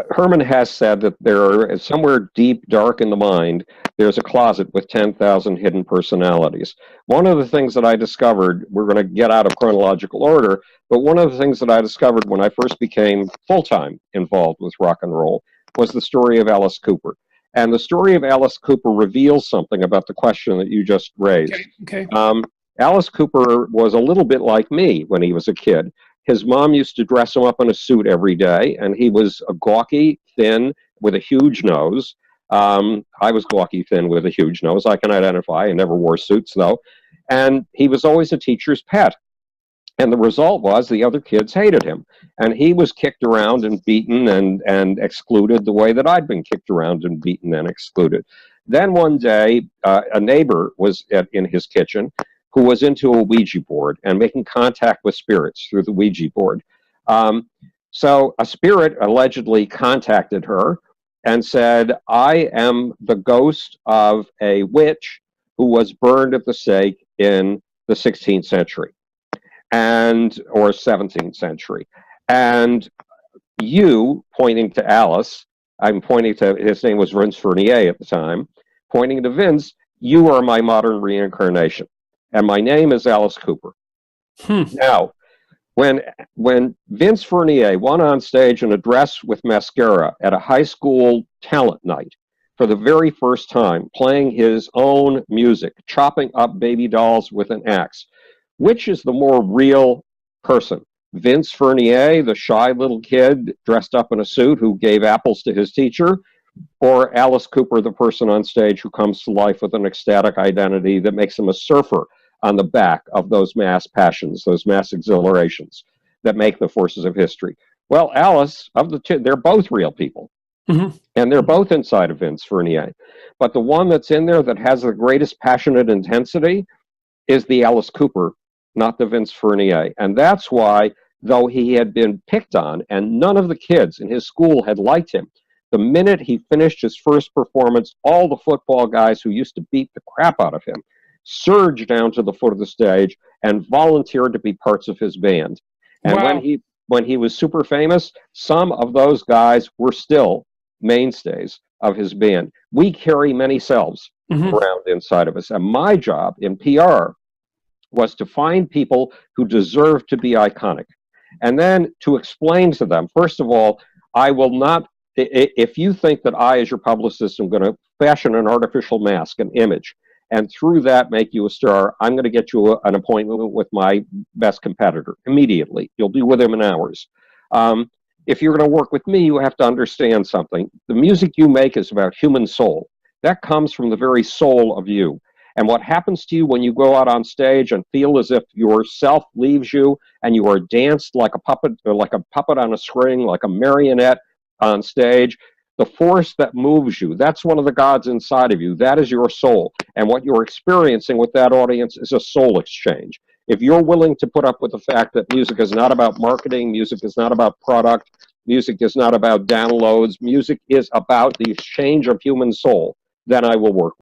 Herman Hesse said that there are somewhere deep, dark in the mind, there's a closet with 10,000 hidden personalities. One of the things that I discovered, we're going to get out of chronological order, but one of the things that I discovered when I first became full-time involved with rock and roll was the story of Alice Cooper. And the story of Alice Cooper reveals something about the question that you just raised. Okay. Alice Cooper was a little bit like me when he was a kid. His mom used to dress him up in a suit every day, and he was a gawky, thin, with a huge nose. I was gawky, thin, with a huge nose. I can identify. I never wore suits, though. And he was always a teacher's pet. And the result was the other kids hated him. And he was kicked around and beaten and excluded the way that I'd been kicked around and beaten and excluded. Then one day, a neighbor was in his kitchen who was into a Ouija board and making contact with spirits through the Ouija board. So a spirit allegedly contacted her and said, I am the ghost of a witch who was burned at the stake in the 16th century or 17th century. And you, pointing to Alice, I'm pointing to, his name was Vince Fournier at the time, pointing to Vince, you are my modern reincarnation. And my name is Alice Cooper. Now, when Vince Fournier went on stage in a dress with mascara at a high school talent night for the very first time, playing his own music, chopping up baby dolls with an axe, which is the more real person? Vince Fournier, the shy little kid dressed up in a suit who gave apples to his teacher, or Alice Cooper, the person on stage who comes to life with an ecstatic identity that makes him a surfer on the back of those mass passions, those mass exhilarations that make the forces of history? Well, Alice, of the two, they're both real people. And they're both inside of Vince Fournier. But the one that's in there that has the greatest passionate intensity is the Alice Cooper, not the Vince Fournier. And that's why, though he had been picked on and none of the kids in his school had liked him, the minute he finished his first performance, all the football guys who used to beat the crap out of him surged down to the foot of the stage and volunteered to be parts of his band. And when he was super famous, some of those guys were still mainstays of his band. We carry many selves around inside of us. And my job in PR was to find people who deserve to be iconic. And then to explain to them, first of all, I will not, if you think that I, as your publicist, am going to fashion an artificial mask, an image, and through that make you a star, I'm going to get you an appointment with my best competitor immediately. You'll be with him in hours. If you're going to work with me, you have to understand something. The music you make is about human soul. That comes from the very soul of you. And what happens to you when you go out on stage and feel as if yourself leaves you and you are danced like a puppet, or like a puppet on a string, like a marionette on stage, the force that moves you, that's one of the gods inside of you. That is your soul. And what you're experiencing with that audience is a soul exchange. If you're willing to put up with the fact that music is not about marketing, music is not about product, music is not about downloads, music is about the exchange of human soul, then I will work